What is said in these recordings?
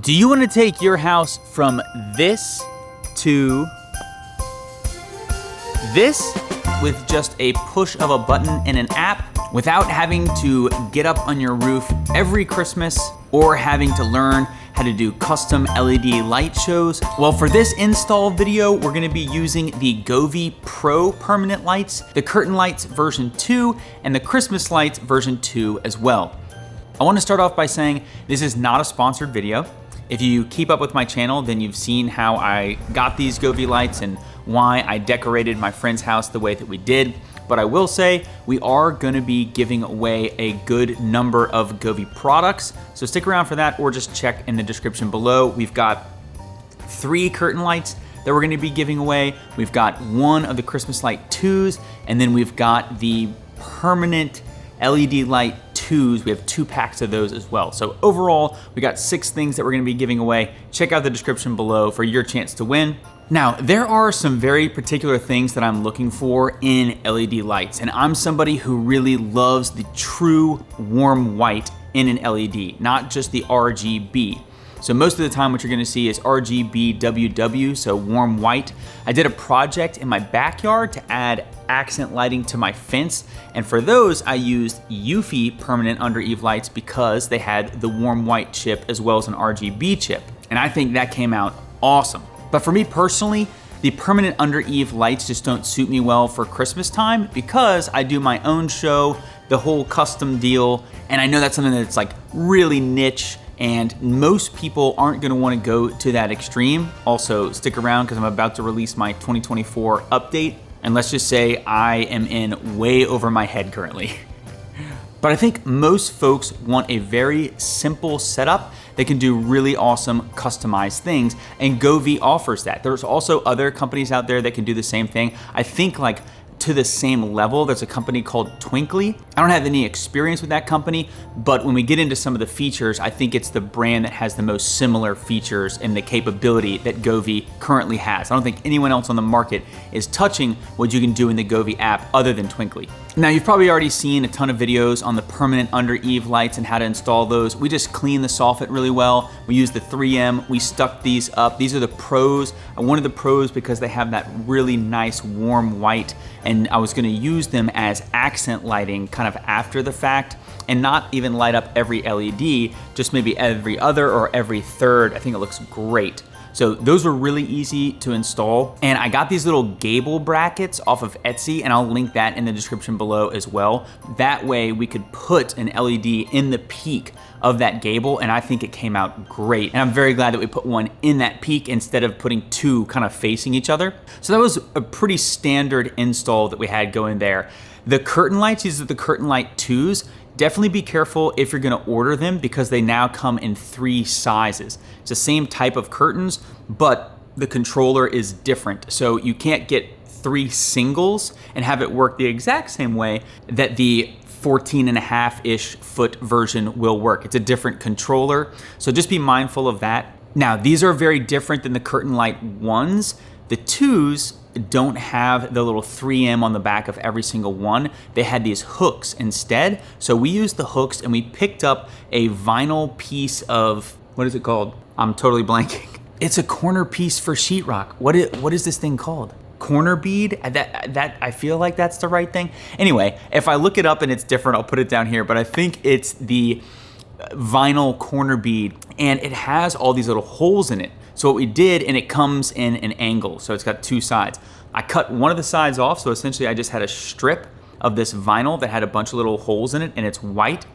Do you want to take your house from this to this with just a push of a button in an app without having to get up on your roof every Christmas or having to learn how to do custom LED light shows? Well, for this install video, we're gonna be using the Govee Pro permanent lights, the curtain lights version 2, and the Christmas lights version 2 as well. I wanna start off by saying this is not a sponsored video. If you keep up with my channel, then you've seen how I got these Govee lights and why I decorated my friend's house the way that we did. But I will say, we are gonna be giving away a good number of Govee products. So stick around for that or just check in the description below. We've got 3 curtain lights that we're gonna be giving away. We've got 1 of the Christmas light 2s, and then we've got the permanent LED light 2s. We have 2 packs of those as well. So overall, we got 6 things that we're gonna be giving away. Check out the description below for your chance to win. Now, there are some very particular things that I'm looking for in LED lights, and I'm somebody who really loves the true warm white in an LED, not just the RGB. So most of the time what you're gonna see is RGBWW, so warm white. I did a project in my backyard to add accent lighting to my fence, and for those I used Eufy permanent under eave lights because they had the warm white chip as well as an RGB chip, and I think that came out awesome. But for me personally, the permanent under eave lights just don't suit me well for Christmas time because I do my own show, the whole custom deal, and I know that's something that's like really niche and most people aren't gonna wanna go to that extreme. Also, stick around because I'm about to release my 2024 update, and let's just say I am in way over my head currently. But I think most folks want a very simple setup that can do really awesome customized things, and Govee offers that. There's also other companies out there that can do the same thing. I think like to the same level, there's a company called Twinkly. I don't have any experience with that company, but when we get into some of the features, I think it's the brand that has the most similar features and the capability that Govee currently has. I don't think anyone else on the market is touching what you can do in the Govee app other than Twinkly. Now, you've probably already seen a ton of videos on the permanent under eave lights and how to install those. We just clean the soffit really well. We use the 3M, we stuck these up. These are the pros. I wanted the pros because they have that really nice warm white, and I was gonna use them as accent lighting kind of after the fact and not even light up every LED, just maybe every other or every third. I think it looks great. So those were really easy to install. And I got these little gable brackets off of Etsy, and I'll link that in the description below as well. That way we could put an LED in the peak of that gable, and I think it came out great. And I'm very glad that we put one in that peak instead of putting 2 kind of facing each other. So that was a pretty standard install that we had going there. The curtain lights, these are the curtain light 2s. Definitely be careful if you're gonna order them because they now come in 3 sizes. It's the same type of curtains, but the controller is different. So you can't get 3 singles and have it work the exact same way that the 14.5-ish foot version will work. It's a different controller, so just be mindful of that. Now, these are very different than the curtain light 1s. The 2s don't have the little 3M on the back of every single one. They had these hooks instead. So we used the hooks and we picked up a vinyl piece of, what is it called? I'm totally blanking. It's a corner piece for sheetrock. What is this thing called? Corner bead? That I feel like that's the right thing. Anyway, if I look it up and it's different, I'll put it down here, but I think it's the vinyl corner bead, and it has all these little holes in it. So what we did, and it comes in an angle, so it's got 2 sides. I cut one of the sides off, so essentially I just had a strip of this vinyl that had a bunch of little holes in it, and it's white.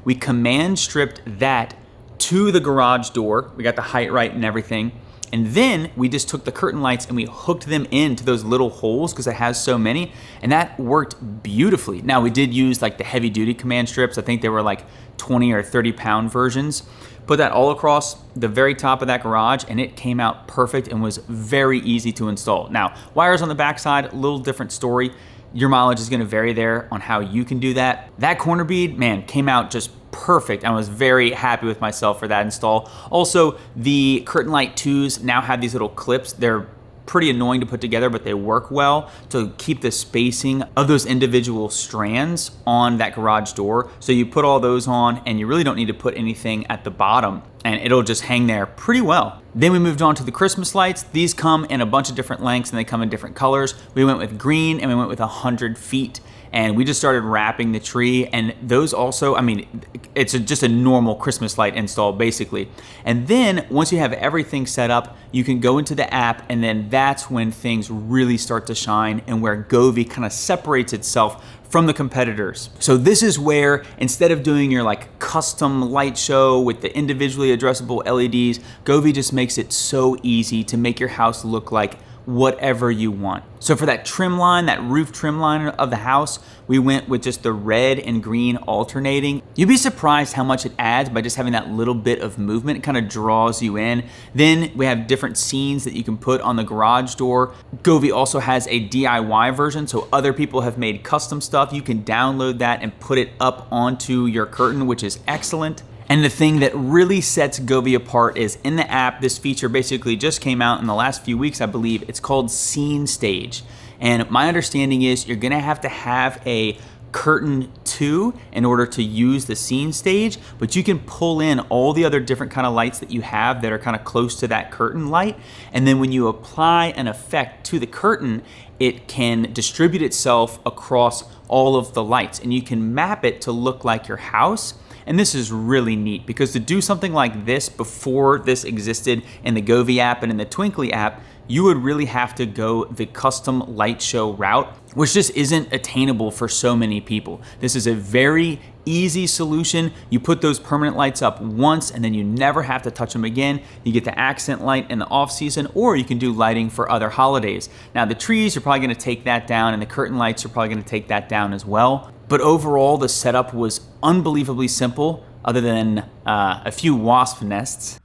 We command stripped that to the garage door. We got the height right and everything. And then we just took the curtain lights and we hooked them into those little holes because it has so many, and that worked beautifully. Now, we did use like the heavy duty command strips. I think they were like 20 or 30 pound versions. Put that all across the very top of that garage, and it came out perfect and was very easy to install. Now, wires on the backside, a little different story. Your mileage is gonna vary there on how you can do that. That corner bead, man, came out just perfect. I was very happy with myself for that install. Also, the curtain light 2s now have these little clips. They're pretty annoying to put together, but they work well to keep the spacing of those individual strands on that garage door. So you put all those on and you really don't need to put anything at the bottom, and it'll just hang there pretty well. Then we moved on to the Christmas lights. These come in a bunch of different lengths and they come in different colors. We went with green and we went with 100 feet. And we just started wrapping the tree, and those also, I mean, it's just a normal Christmas light install basically. And then once you have everything set up, you can go into the app, and then that's when things really start to shine and where Govee kind of separates itself from the competitors. So this is where, instead of doing your like custom light show with the individually addressable LEDs, Govee just makes it so easy to make your house look like whatever you want. So for that trim line, that roof trim line of the house, we went with just the red and green alternating. You'd be surprised how much it adds by just having that little bit of movement. It kind of draws you in. Then we have different scenes that you can put on the garage door. Govee also has a DIY version, so other people have made custom stuff. You can download that and put it up onto your curtain, which is excellent. And the thing that really sets Govee apart is in the app, this feature basically just came out in the last few weeks, I believe. It's called Scene Stage. And my understanding is you're gonna have to have a curtain 2 in order to use the scene stage, but you can pull in all the other different kind of lights that you have that are kind of close to that curtain light. And then when you apply an effect to the curtain, it can distribute itself across all of the lights, and you can map it to look like your house. And this is really neat because to do something like this before this existed in the Govee app and in the Twinkly app, you would really have to go the custom light show route, which just isn't attainable for so many people. This is a very easy solution. You put those permanent lights up once and then you never have to touch them again. You get the accent light in the off season, or you can do lighting for other holidays. Now the trees, you're probably gonna take that down, and the curtain lights, you're probably gonna take that down as well. But overall, the setup was unbelievably simple, other than a few wasp nests.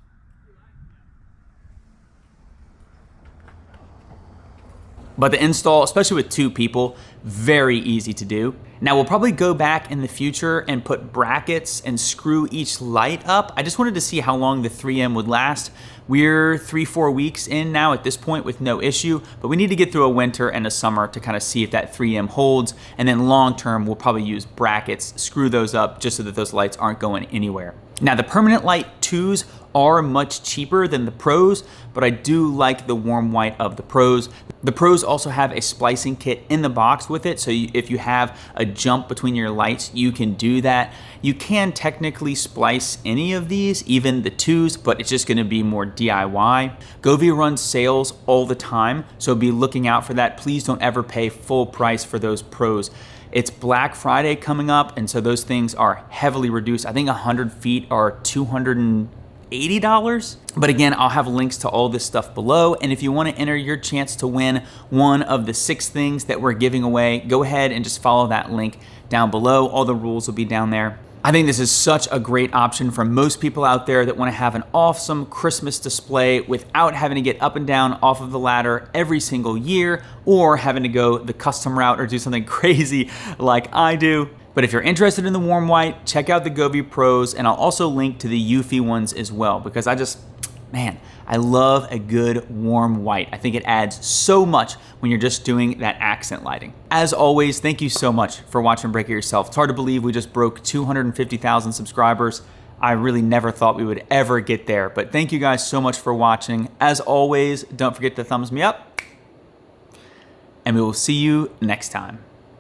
But the install, especially with 2 people, very easy to do. Now we'll probably go back in the future and put brackets and screw each light up. I just wanted to see how long the 3M would last. We're 3-4 weeks in now at this point with no issue, but we need to get through a winter and a summer to kind of see if that 3M holds. And then long term, we'll probably use brackets, screw those up just so that those lights aren't going anywhere. Now the permanent light 2s are much cheaper than the Pros, but I do like the warm white of the Pros. The Pros also have a splicing kit in the box with it, so if you have a jump between your lights, you can do that. You can technically splice any of these, even the 2s, but it's just gonna be more DIY. Govee runs sales all the time, so be looking out for that. Please don't ever pay full price for those Pros. It's Black Friday coming up, and so those things are heavily reduced. I think 100 feet are $280. But again, I'll have links to all this stuff below. And if you want to enter your chance to win one of the 6 things that we're giving away, go ahead and just follow that link down below. All the rules will be down there. I think this is such a great option for most people out there that want to have an awesome Christmas display without having to get up and down off of the ladder every single year, or having to go the custom route or do something crazy like I do. But if you're interested in the warm white, check out the Govee Pros, and I'll also link to the Eufy ones as well, because I love a good warm white. I think it adds so much when you're just doing that accent lighting. As always, thank you so much for watching Break It Yourself. It's hard to believe we just broke 250,000 subscribers. I really never thought we would ever get there, but thank you guys so much for watching. As always, don't forget to thumbs me up, and we will see you next time.